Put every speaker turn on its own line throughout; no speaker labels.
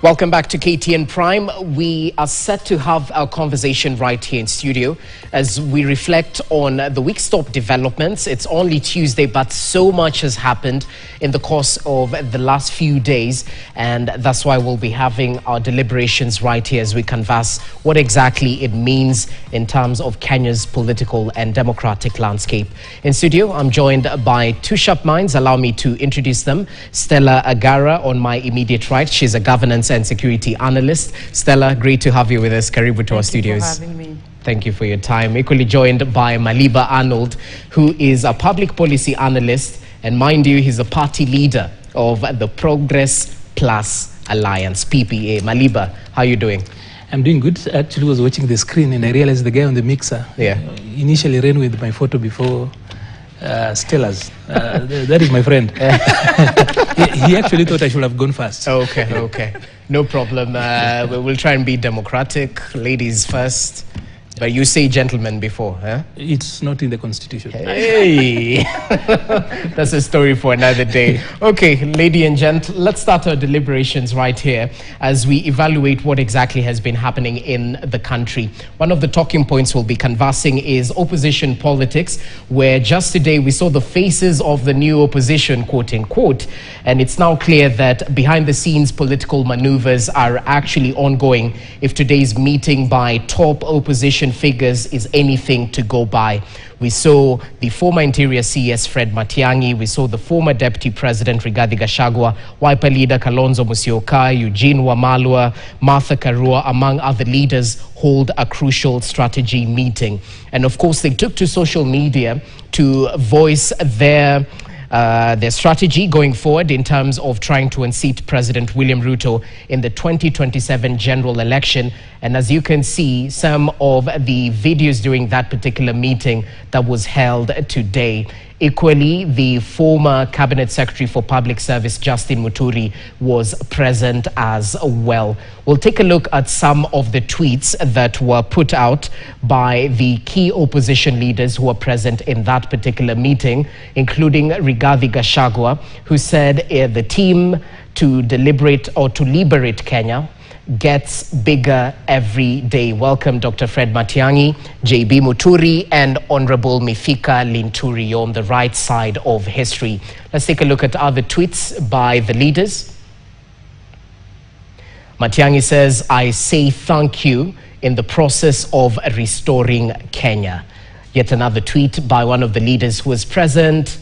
Welcome back to KTN Prime. We are set to have our conversation right here in studio as we reflect on the week's top developments. It's only Tuesday, but so much has happened in the course of the last few days, and that's why we'll be having our deliberations right here as we canvass what exactly it means in terms of Kenya's political and democratic landscape. In studio, I'm joined by two sharp minds. Allow me to introduce them. Stella Agara on my immediate right. She's a governance and security analyst. Stella, great to have you with us. Karibu to our studios.
Thank you for having me.
Thank you for your time. Equally joined by Maliba Arnold, who is a public policy analyst, and mind you, he's a party leader of the Progress Plus Alliance, PPA. Maliba, how are you doing?
I'm doing good. I actually was watching the screen and I realized the guy on the mixer initially ran with my photo before Stella's. That is my friend. He actually thought I should have gone first.
Okay. No problem. We'll try and be democratic. Ladies first. But you say gentlemen before, huh?
It's not in the Constitution.
Hey! That's a story for another day. Okay, lady and gent, let's start our deliberations right here as we evaluate what exactly has been happening in the country. One of the talking points we'll be canvassing is opposition politics, where just today we saw the faces of the new opposition, quote unquote, and it's now clear that behind the scenes political maneuvers are actually ongoing if today's meeting by top opposition figures is anything to go by. We saw the former Interior CS Fred Matiang'i, we saw the former Deputy President Rigathi Gachagua, Wiper leader Kalonzo Musyoka, Eugene Wamalwa, Martha Karua, among other leaders, hold a crucial strategy meeting. And of course, they took to social media to voice their strategy going forward in terms of trying to unseat President William Ruto in the 2027 general election. And as you can see, some of the videos during that particular meeting that was held today. Equally, the former Cabinet Secretary for Public Service, Justin Muturi, was present as well. We'll take a look at some of the tweets that were put out by the key opposition leaders who were present in that particular meeting, including Rigathi Gachagua, who said the team to deliberate or to liberate Kenya gets bigger every day. Welcome, Dr. Fred Matiang'i, JB Muturi, and Honorable Mithika Linturi. You're on the right side of history. Let's take a look at other tweets by the leaders. Matiang'i says, I say thank you in the process of restoring Kenya. Yet another tweet by one of the leaders who was present.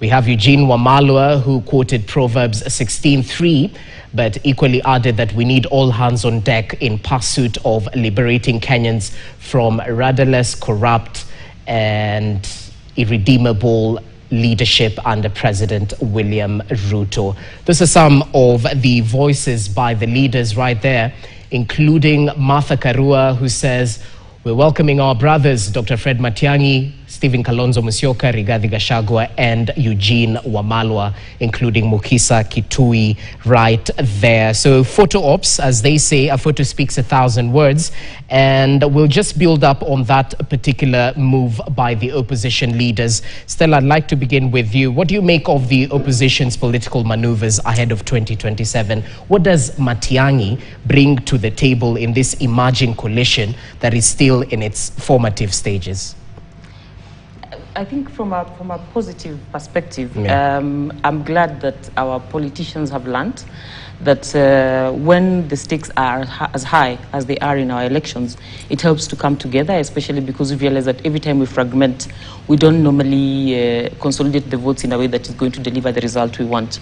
We have Eugene Wamalwa, who quoted Proverbs 16:3, but equally added that we need all hands on deck in pursuit of liberating Kenyans from rudderless, corrupt, and irredeemable leadership under President William Ruto. Those are some of the voices by the leaders right there, including Martha Karua, who says, we're welcoming our brothers, Dr. Fred Matiang'i, Stephen Kalonzo Musyoka, Rigathi Gachagua, and Eugene Wamalwa, including Mukisa Kitui right there. So photo ops, as they say, a photo speaks 1,000 words, and we'll just build up on that particular move by the opposition leaders. Stella, I'd like to begin with you. What do you make of the opposition's political maneuvers ahead of 2027? What does Matiang'i bring to the table in this emerging coalition that is still in its formative stages?
I think from a positive perspective, I'm glad that our politicians have learned that when the stakes are as high as they are in our elections, it helps to come together, especially because we realize that every time we fragment, we don't normally consolidate the votes in a way that is going to deliver the result we want.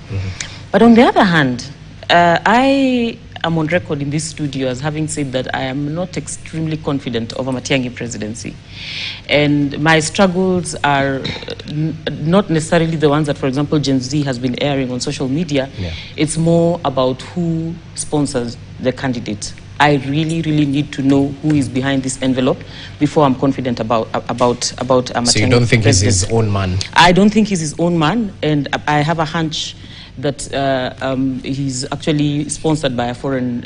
But on the other hand, I am on record in this studio as having said that I am not extremely confident of a Matiang'i presidency. And my struggles are not necessarily the ones that, for example, Gen Z has been airing on social media. It's more about who sponsors the candidate. I really need to know who is behind this envelope before I'm confident about a Matiang'i.
So you don't think he's his own man?
I don't think he's his own man, and I have a hunch that he's actually sponsored by a foreign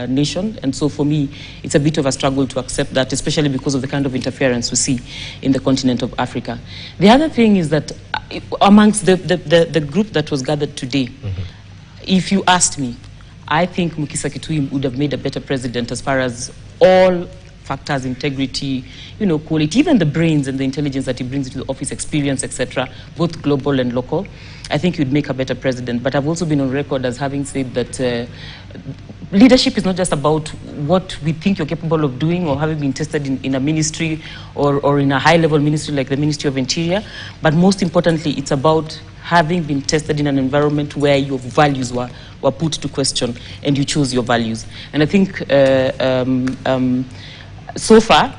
nation. And so for me, it's a bit of a struggle to accept that, especially because of the kind of interference we see in the continent of Africa. The other thing is that amongst the group that was gathered today, if you asked me, I think Mukisa Kitui would have made a better president as far as all factors, integrity, quality, even the brains and the intelligence that he brings into the office, experience, etc., both global and local. I think you'd make a better president. But I've also been on record as having said that leadership is not just about what we think you're capable of doing or having been tested in a ministry or in a high-level ministry like the Ministry of Interior, but most importantly, it's about having been tested in an environment where your values were put to question and you chose your values. And I think so far,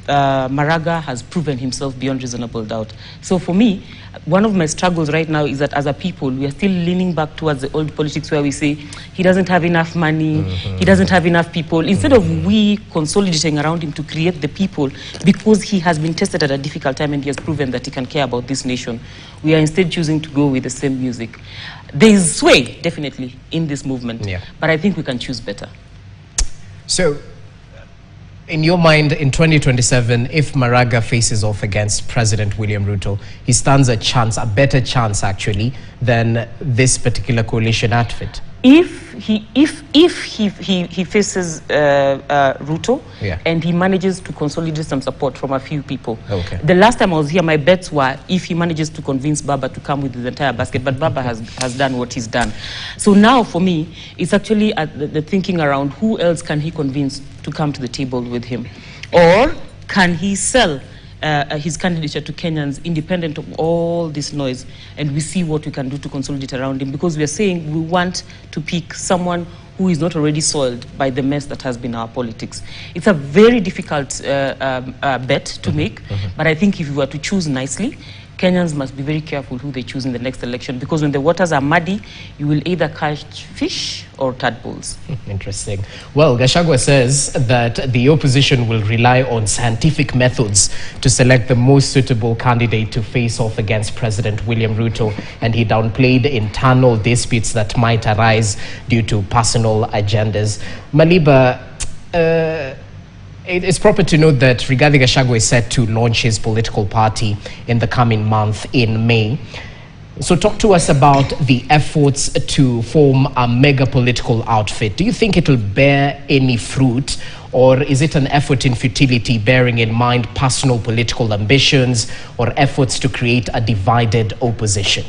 Maraga has proven himself beyond reasonable doubt. So for me, one of my struggles right now is that as a people, we are still leaning back towards the old politics where we say, he doesn't have enough money, he doesn't have enough people. Instead of we consolidating around him to create the people, because he has been tested at a difficult time and he has proven that he can care about this nation, we are instead choosing to go with the same music. There is sway, definitely, in this movement, but I think we can choose better.
So, in your mind, in 2027, if Maraga faces off against President William Ruto, he stands a chance, a better chance actually, than this particular coalition outfit?
If he faces Ruto and he manages to consolidate some support from a few people. The last time I was here, my bets were if he manages to convince Baba to come with the entire basket, but Baba has done what he's done. So now for me, it's actually the thinking around who else can he convince to come to the table with him, or can he sell his candidature to Kenyans independent of all this noise, and we see what we can do to consolidate around him, because we are saying we want to pick someone who is not already soiled by the mess that has been our politics. It's a very difficult bet to make, but I think if you were to choose nicely, Kenyans must be very careful who they choose in the next election, because when the waters are muddy, you will either catch fish or tadpoles.
Interesting. Well, Gachagua says that the opposition will rely on scientific methods to select the most suitable candidate to face off against President William Ruto, and he downplayed internal disputes that might arise due to personal agendas. Maliba, it's proper to note that Rigathi Gachagua is set to launch his political party in the coming month in May. So talk to us about the efforts to form a mega political outfit. Do you think it will bear any fruit, or is it an effort in futility, bearing in mind personal political ambitions or efforts to create a divided opposition?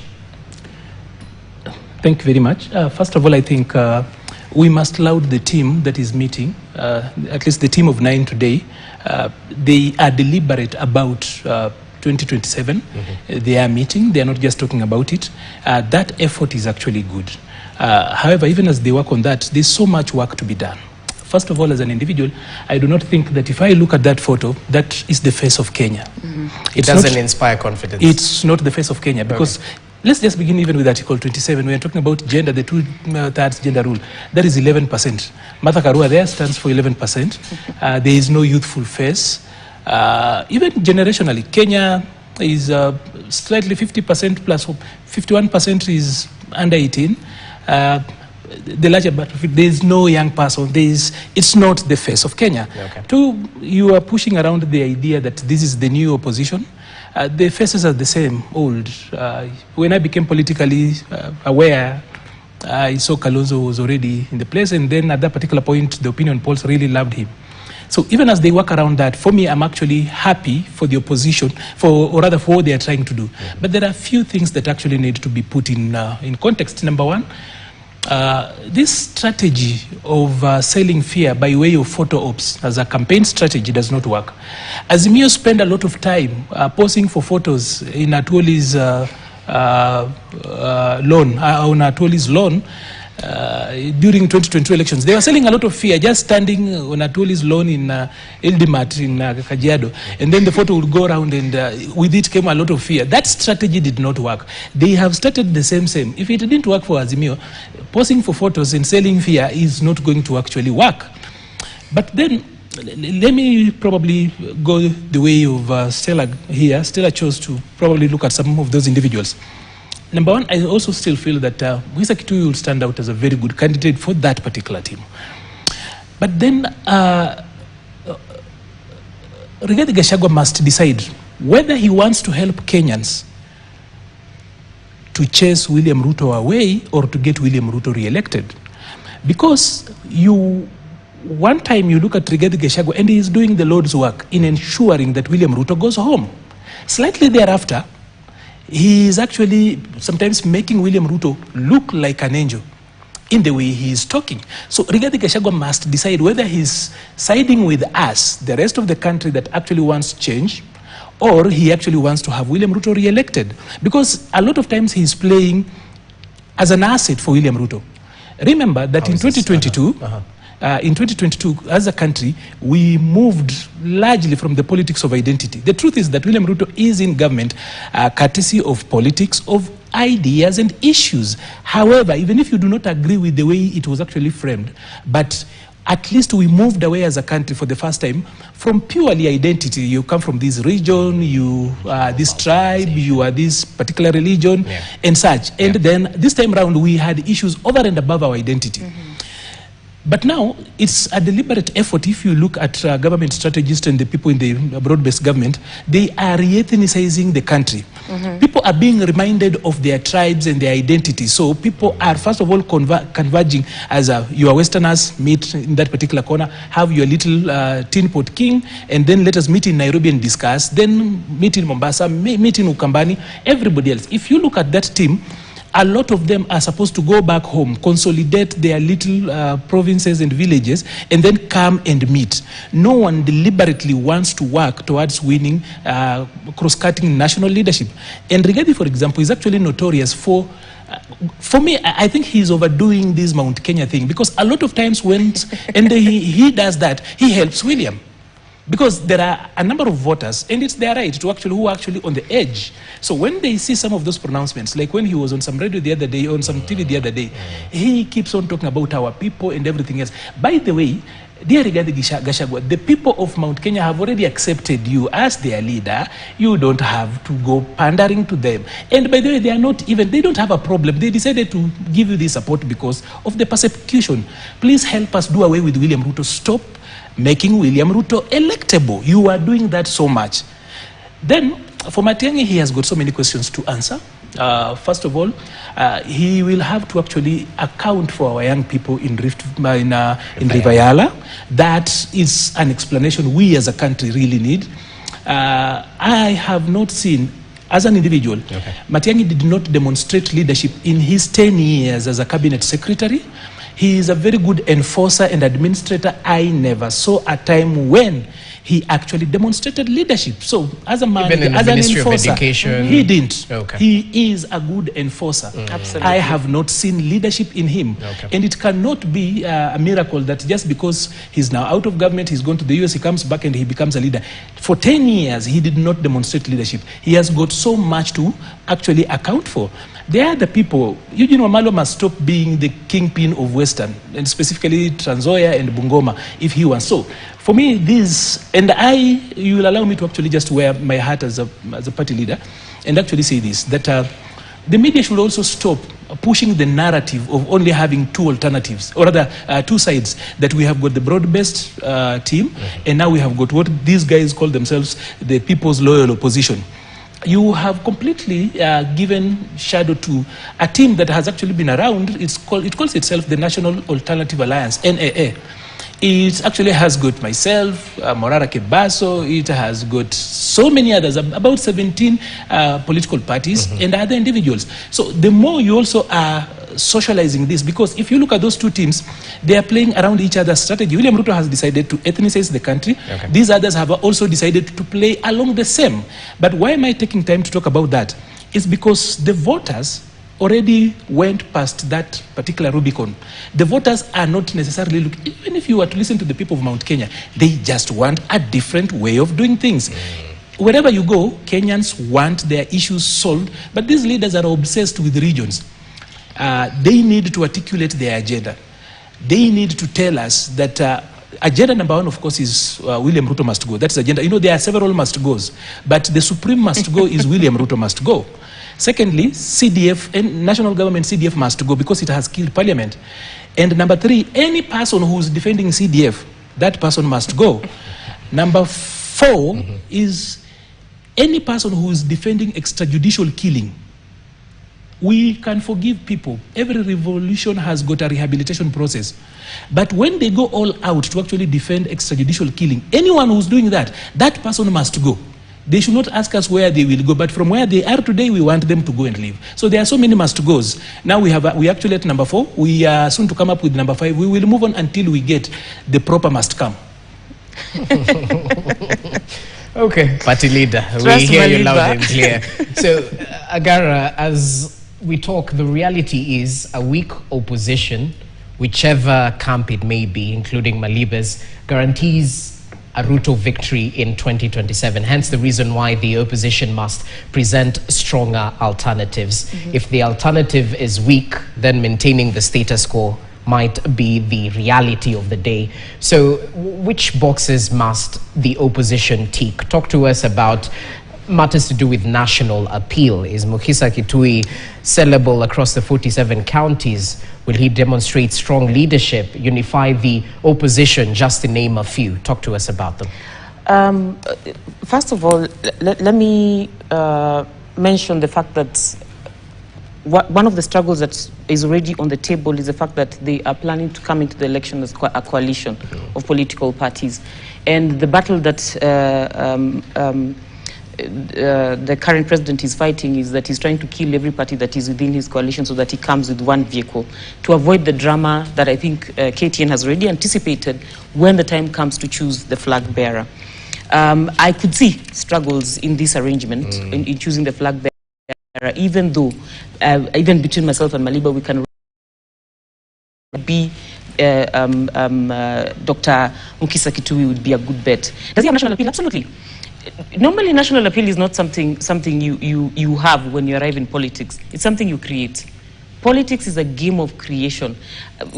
Thank you very much. First of all, I think we must laud the team that is meeting, at least the team of 9 today. They are deliberate about 2027. They are meeting. They are not just talking about it. That effort is actually good. However, even as they work on that, there's so much work to be done. First of all, as an individual, I do not think that if I look at that photo, that is the face of Kenya.
It doesn't inspire confidence.
It's not the face of Kenya, because let's just begin even with Article 27. We are talking about gender, the two-thirds gender rule. That is 11%. Martha Karua there stands for 11%. There is no youthful face. Even generationally, Kenya is slightly 50% plus 51% is under 18. The larger battlefield, there is no young person. It's not the face of Kenya. Two, you are pushing around the idea that this is the new opposition. The faces are the same, old. When I became politically aware, I saw Kalonzo was already in the place, and then at that particular point, the opinion polls really loved him. So even as they work around that, for me, I'm actually happy for the opposition, or rather for what they are trying to do. But there are a few things that actually need to be put in context. Number one, this strategy of selling fear by way of photo ops as a campaign strategy does not work. Azimio spend a lot of time posing for photos in Atwoli's loan during 2022 elections. They were selling a lot of fear, just standing on Atwoli's lawn in Ildimat in Kajiado, and then the photo would go around, and with it came a lot of fear. That strategy did not work. They have started the same. If it didn't work for Azimio, posing for photos and selling fear is not going to actually work. But then, let me probably go the way of Stella here. Stella chose to probably look at some of those individuals. Number one, I also still feel that Mukisa Kitui will stand out as a very good candidate for that particular team. But then, Rigathi Gachagua must decide whether he wants to help Kenyans to chase William Ruto away or to get William Ruto re-elected. Because one time you look at Rigathi Gachagua and he is doing the Lord's work in ensuring that William Ruto goes home. Slightly thereafter, he is actually sometimes making William Ruto look like an angel in the way he is talking. So Rigathi Gachagua must decide whether he's siding with us, the rest of the country that actually wants change, or he actually wants to have William Ruto re-elected. Because a lot of times he's playing as an asset for William Ruto. Remember that in 2022, as a country, we moved largely from the politics of identity. The truth is that William Ruto is in government courtesy of politics of ideas and issues. However, even if you do not agree with the way it was actually framed, but at least we moved away as a country for the first time from purely identity. You come from this region, you are this tribe, you are this particular religion, and such. And then this time around, we had issues over and above our identity. But now, it's a deliberate effort. If you look at government strategists and the people in the broad-based government, they are re-ethnicizing the country. People are being reminded of their tribes and their identity. So people are, first of all, converging as your Westerners meet in that particular corner, have your little tin pot king, and then let us meet in Nairobi and discuss, then meet in Mombasa, meet in Ukambani, everybody else. If you look at that team, a lot of them are supposed to go back home, consolidate their little provinces and villages, and then come and meet. No one deliberately wants to work towards winning cross-cutting national leadership. And Rigathi, for example, is actually notorious for me, I think he's overdoing this Mount Kenya thing, because a lot of times when he does that, he helps William. Because there are a number of voters, and it's their right to who are actually on the edge. So when they see some of those pronouncements, like when he was on some radio the other day, on some TV the other day, he keeps on talking about our people and everything else. By the way, dear Rigathi Gachagua, the people of Mount Kenya have already accepted you as their leader. You don't have to go pandering to them. And by the way, they don't have a problem. They decided to give you this support because of the persecution. Please help us do away with William Ruto. Stop making William Ruto electable. You are doing that so much. Then, for Matiang'i, he has got so many questions to answer. First of all, he will have to actually account for our young people in River Yala. That is an explanation we as a country really need. I have not seen, as an individual, Matiang'i did not demonstrate leadership in his 10 years as a cabinet secretary. He is a very good enforcer and administrator. I never saw a time when he actually demonstrated leadership. So, as a man, as an enforcer, he didn't. He is a good enforcer.
Absolutely.
I have not seen leadership in him. And it cannot be a miracle that just because he's now out of government, he's gone to the US, he comes back and he becomes a leader. For 10 years, he did not demonstrate leadership. He has got so much to actually account for. There are the people. Eugene Wamalwa must stop being the kingpin of Western, and specifically Trans Nzoia and Bungoma, if he wants. So, for me, you will allow me to actually just wear my hat as a party leader and actually say this, that the media should also stop pushing the narrative of only having two alternatives, or rather two sides, that we have got the broad-based team, and now we have got what these guys call themselves the People's Loyal Opposition. You have completely given shadow to a team that has actually been around. It calls itself the National Alternative Alliance, NAA. It actually has got myself, Morara Kebaso, it has got so many others, about 17 political parties and other individuals. So the more you also are socializing this, because if you look at those two teams, they are playing around each other's strategy. William Ruto has decided to ethnicize the country. These others have also decided to play along the same. But why am I taking time to talk about that? It's because the voters already went past that particular Rubicon. The voters are not necessarily looking, even if you were to listen to the people of Mount Kenya, they just want a different way of doing things. Wherever you go, Kenyans want their issues solved, but these leaders are obsessed with regions. They need to articulate their agenda. They need to tell us that agenda number one, of course, is William Ruto must go. That's agenda. You know, there are several must goes, but the supreme must go is William Ruto must go. Secondly, CDF and national government CDF must go because it has killed parliament. And number three, any person who's defending CDF, that person must go. Number four is any person who is defending extrajudicial killing We can forgive people. Every revolution has got a rehabilitation process. But when they go all out to actually defend extrajudicial killing, anyone who's doing that, that person must go. They should not ask us where they will go, but from where they are today, we want them to go and live. So there are so many must-goes. Now we actually at number 4. We are soon to come up with number 5. We will move on until we get the proper must come.
Okay, party leader, we hear you loud and clear. So, Agara, as we talk, the reality is a weak opposition, whichever camp it may be, including Maliba's, guarantees a route of victory in 2027. Hence the reason why the opposition must present stronger alternatives. If the alternative is weak, then maintaining the status quo might be the reality of the day. So which boxes must the opposition tick? Talk to us about matters to do with national appeal. Is Mukisa Kitui sellable across the 47 counties? Will he demonstrate strong leadership, unify the opposition, just to name a few? Talk to us about them.
First of all, let me mention the fact that one of the struggles that is already on the table is the fact that they are planning to come into the election as a coalition of political parties. And the battle that the current president is fighting is that he's trying to kill every party that is within his coalition so that he comes with one vehicle to avoid the drama that I think KTN has already anticipated when the time comes to choose the flag bearer. I could see struggles in this arrangement, in choosing the flag bearer, even though, even between myself and Maliba, we can be Dr. Mukisa Kitui would be a good bet. Does he have national appeal? Absolutely. Normally, national appeal is not something you have when you arrive in politics. It's something you create. Politics is a game of creation.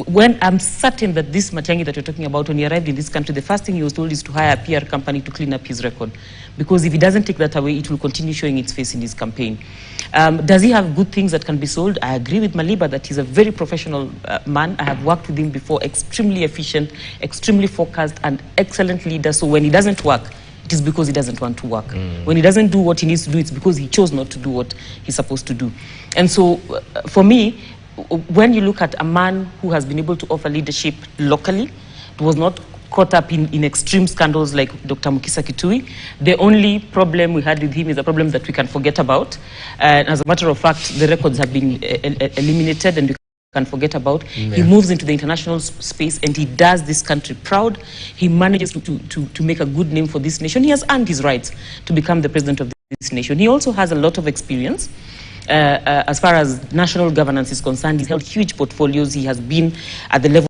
When I'm certain that this Matiang'i that you're talking about, when he arrived in this country, the first thing he was told is to hire a PR company to clean up his record. Because if he doesn't take that away, it will continue showing its face in his campaign. Does he have good things that can be sold? I agree with Maliba that he's a very professional man. I have worked with him before, extremely efficient, extremely focused, and excellent leader. So when he doesn't work, it is because he doesn't want to work. When he doesn't do what he needs to do, it's because he chose not to do what he's supposed to do. And so, for me, when you look at a man who has been able to offer leadership locally, was not caught up in extreme scandals like Dr. Mukisa Kitui, the only problem we had with him is a problem that we can forget about. And as a matter of fact, the records have been eliminated and we can forget about. Yeah. He moves into the international space and he does this country proud. He manages to make a good name for this nation. He has earned his rights to become the president of this nation. He also has a lot of experience. As far as national governance is concerned, he's held huge portfolios. He has been at the level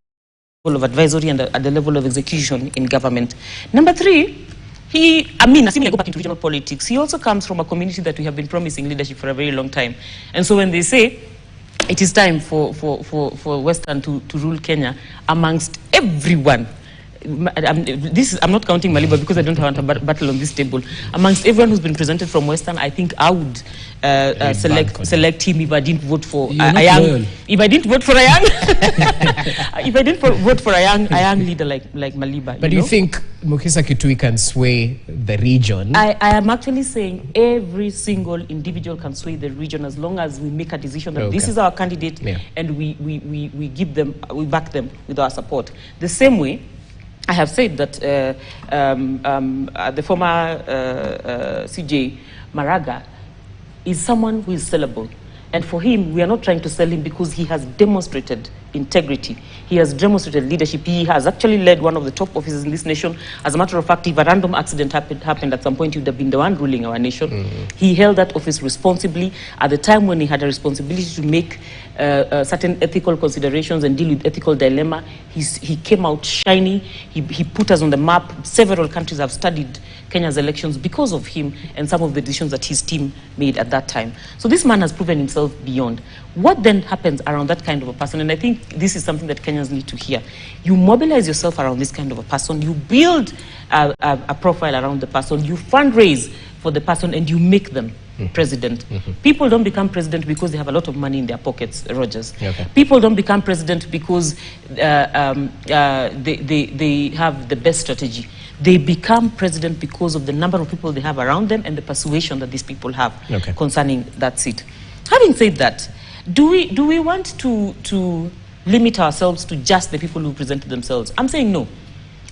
of advisory and at the level of execution in government. Number 3, assuming I go back into regional politics, he also comes from a community that we have been promising leadership for a very long time. And so when they say it is time for Western to rule Kenya amongst everyone, I'm not counting Maliba because I don't want a battle on this table. Amongst everyone who's been presented from Western, I think I would select him if I didn't vote for Ayang. If I didn't vote for Ayang, if I didn't vote for a young leader like Maliba.
But do you think Mukisa Kitui can sway the region?
I am actually saying every single individual can sway the region as long as we make a decision that this is our candidate and we back them with our support. The same way, I have said that the former CJ Maraga is someone who is sellable. And for him, we are not trying to sell him because he has demonstrated integrity. He has demonstrated leadership. He has actually led one of the top offices in this nation. As a matter of fact, if a random accident happened at some point, he would have been the one ruling our nation. He held that office responsibly at the time when he had a responsibility to make certain ethical considerations and deal with ethical dilemma. He came out shiny. He put us on the map. Several countries have studied Kenya's elections because of him and some of the decisions that his team made at that time. So this man has proven himself beyond. What then happens around that kind of a person? And I think this is something that Kenyans need to hear. You mobilize yourself around this kind of a person. You build a profile around the person. You fundraise for the person and you make them president. People don't become president because they have a lot of money in their pockets, Rogers. People don't become president because they have the best strategy. They become president because of the number of people they have around them and the persuasion that these people have concerning that seat. Having said that, Do we want to limit ourselves to just the people who presented themselves? I'm saying no.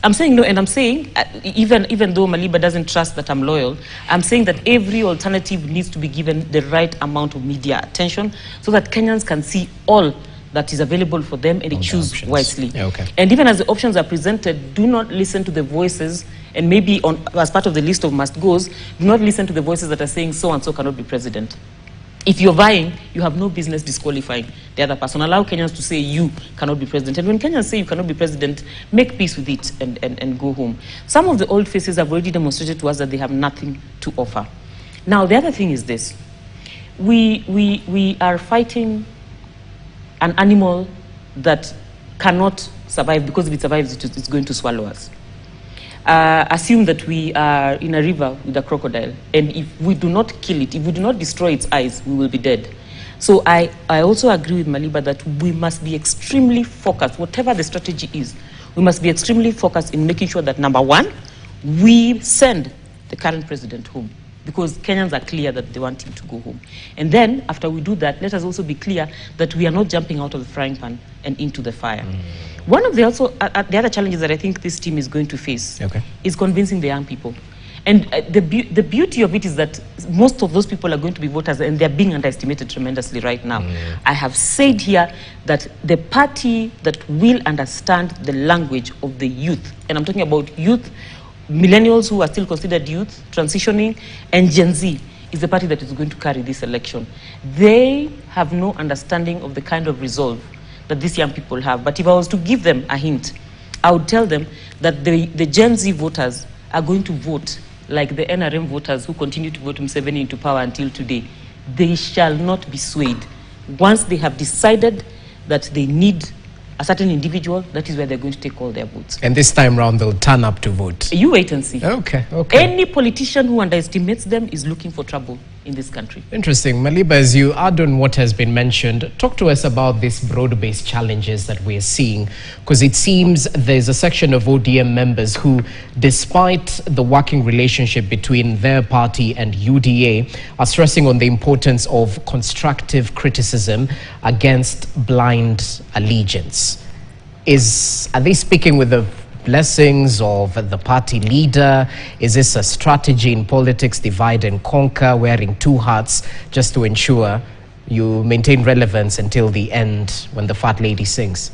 I'm saying no, and I'm saying, even though Maliba doesn't trust that I'm loyal, I'm saying that every alternative needs to be given the right amount of media attention so that Kenyans can see all that is available for them and they choose wisely.
Yeah, okay.
And even as the options are presented, do not listen to the voices, and maybe as part of the list of must-goes, do not listen to the voices that are saying so-and-so cannot be president. If you're vying, you have no business disqualifying the other person. Allow Kenyans to say you cannot be president. And when Kenyans say you cannot be president, make peace with it and go home. Some of the old faces have already demonstrated to us that they have nothing to offer. Now, the other thing is this. We are fighting an animal that cannot survive, because if it survives, it's going to swallow us. Assume that we are in a river with a crocodile, and if we do not kill it, if we do not destroy its eyes, we will be dead. So I also agree with Maliba that we must be extremely focused, whatever the strategy is, we must be extremely focused in making sure that, number one, we send the current president home, because Kenyans are clear that they want him to go home. And then, after we do that, let us also be clear that we are not jumping out of the frying pan and into the fire. One of the other challenges that I think this team is going to face is convincing the young people. And the beauty of it is that most of those people are going to be voters, and they're being underestimated tremendously right now. I have said here that the party that will understand the language of the youth, and I'm talking about youth, millennials who are still considered youth, transitioning, and Gen Z, is the party that is going to carry this election. They have no understanding of the kind of resolve that these young people have. But if I was to give them a hint, I would tell them that the Gen Z voters are going to vote like the NRM voters who continue to vote Museveni into power until today. They shall not be swayed. Once they have decided that they need a certain individual, that is where they're going to take all their votes.
And this time round, they'll turn up to vote.
You wait and see.
Okay.
Any politician who underestimates them is looking for trouble in this country.
Interesting. Maliba, as you add on what has been mentioned, talk to us about these broad-based challenges that we're seeing, because it seems there's a section of ODM members who, despite the working relationship between their party and UDA, are stressing on the importance of constructive criticism against blind allegiance. Are they speaking with the blessings of the party leader? Is this a strategy in politics, divide and conquer, wearing two hats, just to ensure you maintain relevance until the end when the fat lady sings?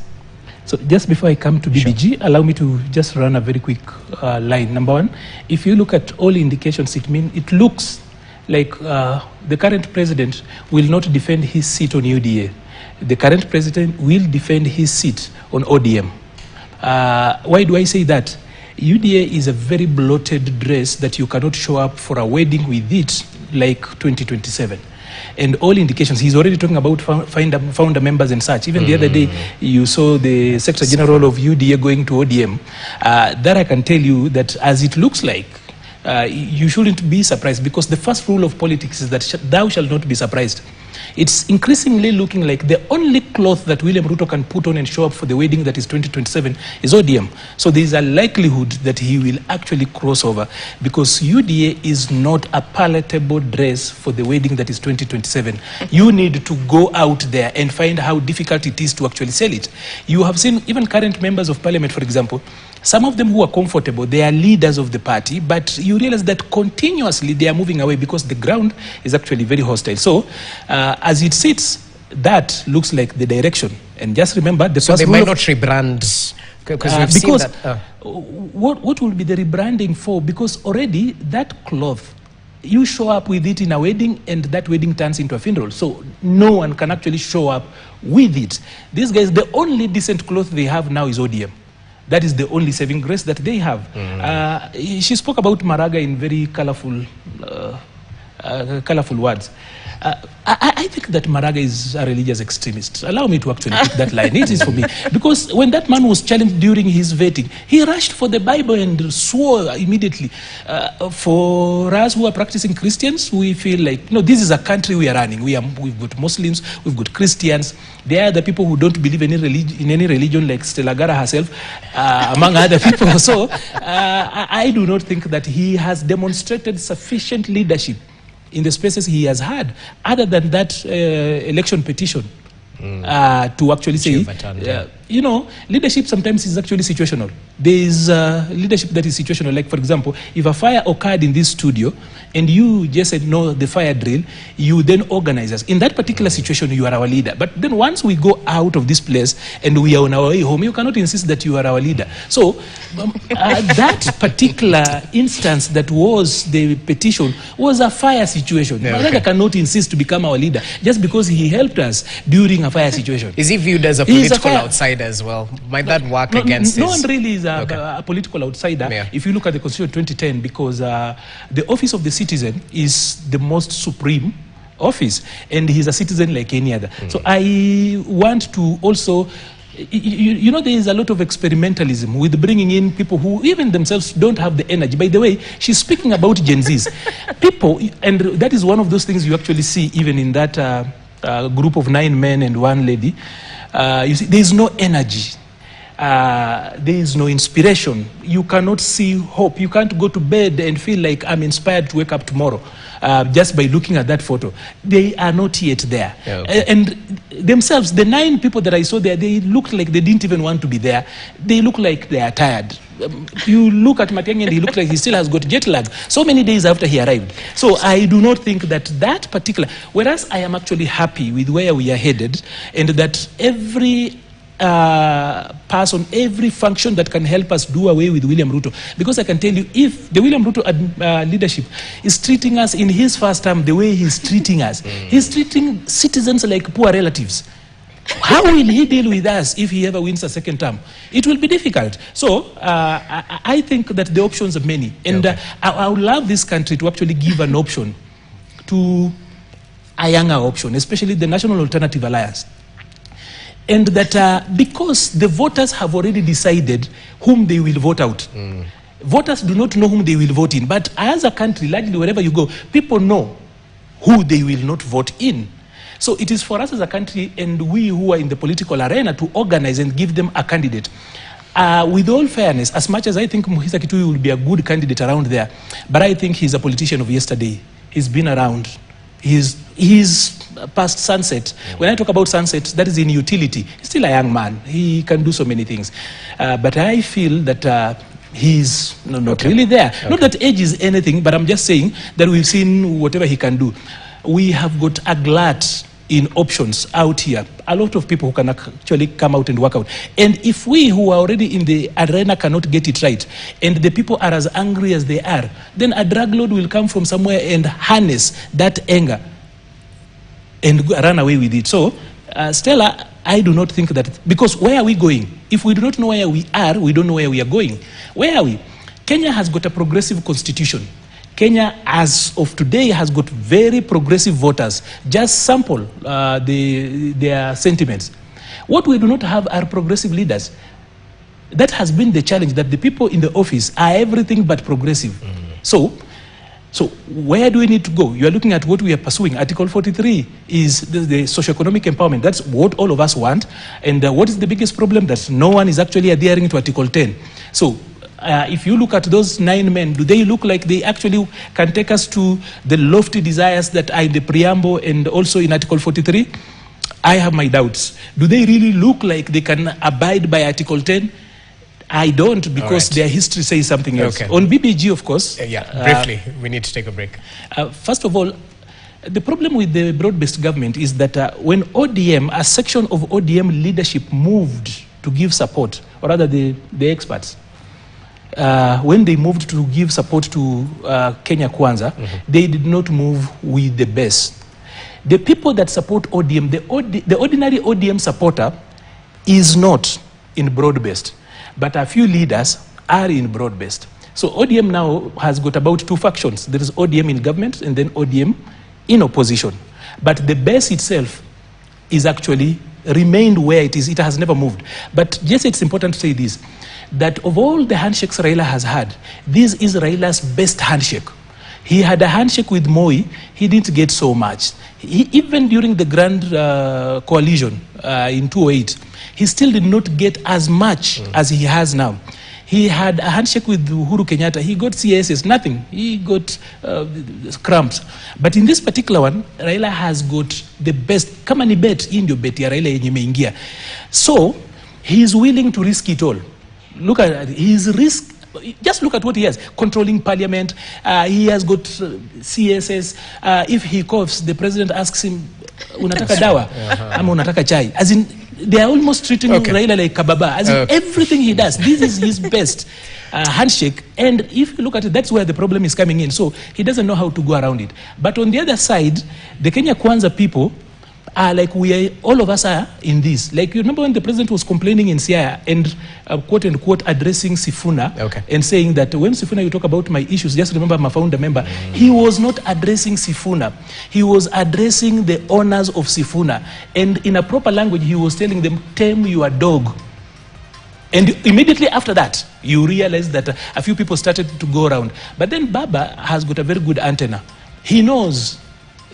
So just before I come to BBG, allow me to just run a very quick line. Number one, if you look at all indications, it looks like the current president will not defend his seat on UDA. The current president will defend his seat on ODM. Why do I say that? UDA is a very bloated dress that you cannot show up for a wedding with it like 2027. And all indications, he's already talking about founder members and such. Even the other day, you saw the Secretary General of UDA going to ODM. That I can tell you that as it looks like, you shouldn't be surprised, because the first rule of politics is that thou shalt not be surprised. It's increasingly looking like the only cloth that William Ruto can put on and show up for the wedding that is 2027 is ODM. So there is a likelihood that he will actually cross over, because UDA is not a palatable dress for the wedding that is 2027. You need to go out there and find how difficult it is to actually sell it. You have seen even current members of parliament, for example, some of them who are comfortable, they are leaders of the party, but you realize that continuously they are moving away because the ground is actually very hostile. So, as it sits, that looks like the direction. And just remember,
so they might not rebrand, because we've seen that.
What will be the rebranding for? Because already that cloth, you show up with it in a wedding, and that wedding turns into a funeral. So no one can actually show up with it. These guys, the only decent cloth they have now is ODM. That is the only saving grace that they have. She spoke about Maraga in very colorful words. I think that Maraga is a religious extremist. Allow me to actually put that line. It is for me. Because when that man was challenged during his vetting, he rushed for the Bible and swore immediately. For us who are practicing Christians, we feel like, this is a country we are running. We've got Muslims, we've got Christians. There are the people who don't believe in any religion, like Stella Gara herself, among other people. So I do not think that he has demonstrated sufficient leadership in the spaces he has had, other than that election petition. To actually say, leadership sometimes is actually situational. There is leadership that is situational. Like, for example, if a fire occurred in this studio and you just said, no, the fire drill, you then organize us. In that particular situation, you are our leader. But then once we go out of this place and we are on our way home, you cannot insist that you are our leader. So that particular instance that was the petition was a fire situation. Yeah, okay. Malaga cannot insist to become our leader just because he helped us during a fire situation.
Is he viewed as a political outsider as well? Might that work against
No one really is a political outsider. Yeah. If you look at the Constitution 2010, because the office of the citizen is the most supreme office, and he's a citizen like any other. So I want to also, you know, there is a lot of experimentalism with bringing in people who even themselves don't have the energy. By the way, she's speaking about Gen Zs. People, and that is one of those things you actually see even in that group of 9 men and 1 lady. You see, there is no energy. There is no inspiration. You cannot see hope. You can't go to bed and feel like I'm inspired to wake up tomorrow just by looking at that photo. They are not yet there. Yeah, okay. And themselves, the 9 people that I saw there, they looked like they didn't even want to be there. They look like they are tired. You look at Matiang'i and he looks like he still has got jet lag so many days after he arrived. So I do not think that that particular, whereas I am actually happy with where we are headed, and that every person, every function that can help us do away with William Ruto. Because I can tell you, if the William Ruto leadership is treating us in his first term the way he's treating us, he's treating citizens like poor relatives. How will he deal with us if he ever wins a second term? It will be difficult. So I think that the options are many. And I would love this country to actually give an option to a younger option, especially the National Alternative Alliance. And that because the voters have already decided whom they will vote out. Voters do not know whom they will vote in. But as a country, largely wherever you go, people know who they will not vote in. So it is for us as a country and we who are in the political arena to organize and give them a candidate. With all fairness, as much as I think Muhisa Kitui will be a good candidate around there, but I think he's a politician of yesterday. He's been around. He's past sunset. When I talk about sunset, that is in utility. He's still a young man. He can do so many things. But I feel that he's not really there. Not that age is anything, but I'm just saying that we've seen whatever he can do. We have got a glut in options out here. A lot of people who can actually come out and work out. And if we who are already in the arena cannot get it right, and the people are as angry as they are, then a drug lord will come from somewhere and harness that anger and run away with it. So, Stella, I do not think that, because where are we going? If we do not know where we are, we don't know where we are going. Where are we? Kenya has got a progressive constitution. Kenya, as of today, has got very progressive voters. Just sample their sentiments. What we do not have are progressive leaders. That has been the challenge, that the people in the office are everything but progressive. So where do we need to go? You are looking at what we are pursuing. Article 43 is the socio-economic empowerment. That's what all of us want. And what is the biggest problem? That no one is actually adhering to Article 10. So if you look at those 9 men, do they look like they actually can take us to the lofty desires that are in the preamble and also in Article 43? I have my doubts. Do they really look like they can abide by Article 10? I don't, because their history says something else. On BBG, of course.
Briefly, we need to take a break.
First of all, the problem with the broad-based government is that when ODM, a section of ODM leadership moved to give support, or rather the experts, when they moved to give support to Kenya Kwanza, they did not move with the best. The people that support ODM, the ordinary ODM supporter is not in broad-based, but a few leaders are in broad-based. So ODM now has got about 2 factions. There is ODM in government and then ODM in opposition. But the base itself is actually remained where it is. It has never moved. But just it's important to say this, that of all the handshakes Raila has had, this is Raila's best handshake. He had a handshake with Moi. He didn't get so much. Even during the grand coalition in 2008, he still did not get as much as he has now. He had a handshake with Uhuru Kenyatta. He got CSS, nothing. He got cramps. But in this particular one, Raila has got the best. Kama ni bet, hii ndio bet ya Raila yenye imeingia. So, he is willing to risk it all. Look at his risk. Just look at what he has. Controlling parliament. He has got CSS. If he coughs, the president asks him, unataka dawa? Ama unataka chai? As in, they are almost treating Raila like kababa. As in, everything he does, this is his best handshake. And if you look at it, that's where the problem is coming in. So he doesn't know how to go around it. But on the other side, the Kenya Kwanza people are like, all of us are in this. Like, you remember when the president was complaining in Siaya and quote unquote addressing Sifuna and saying that when Sifuna, you talk about my issues, just remember I'm a founder member. He was not addressing Sifuna. He was addressing the owners of Sifuna. And in a proper language, he was telling them, tame your dog. And immediately after that, you realize that a few people started to go around. But then Baba has got a very good antenna. He knows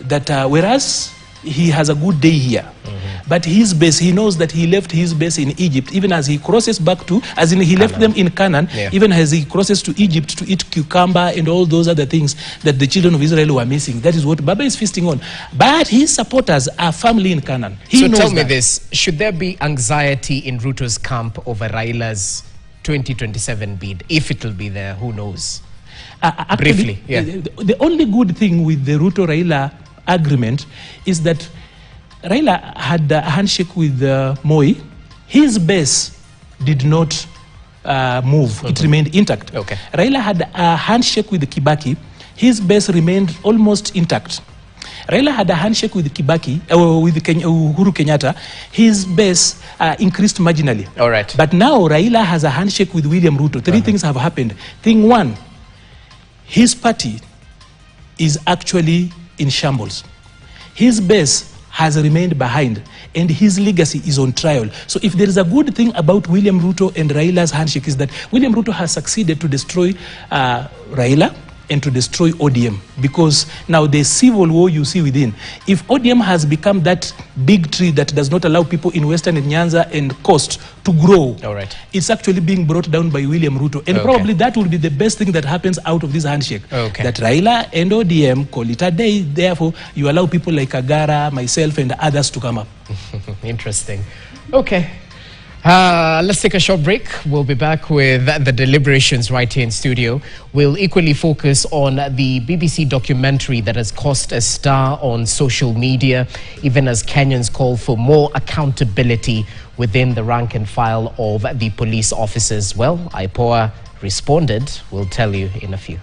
that whereas he has a good day here, but his base, he knows that he left his base in Egypt, even as he crosses back to, as in he left them in Canaan, even as he crosses to Egypt to eat cucumber and all those other things that the children of Israel were missing. That is what Baba is feasting on. But his supporters are firmly in Canaan. He knows
tell me
that.
this, should there be anxiety in Ruto's camp over Raila's 2027 bid? If it will be there, who knows?
Actually,
briefly,
the only good thing with the Ruto-Raila agreement is that Raila had a handshake with Moi. His base did not move. It remained intact. Raila had a handshake with Kibaki. His base remained almost intact. Raila had a handshake with Kibaki, with Uhuru Kenyatta. His base increased marginally.
All right.
But now Raila has a handshake with William Ruto. Three things have happened. Thing one, his party is actually in shambles. His base has remained behind and his legacy is on trial. So if there is a good thing about William Ruto and Raila's handshake is that William Ruto has succeeded to destroy Raila and to destroy ODM, because now the civil war you see within. If ODM has become that big tree that does not allow people in Western Nyanza and Coast to grow, it's actually being brought down by William Ruto. And probably that will be the best thing that happens out of this handshake. That Raila and ODM call it a day, therefore you allow people like Agara, myself and others to come up.
Interesting. Okay. Let's take a short break. We'll be back with the deliberations right here in studio. We'll equally focus on the BBC documentary that has caused a stir on social media, even as Kenyans call for more accountability within the rank and file of the police officers. Well, IPOA responded. We'll tell you in a few.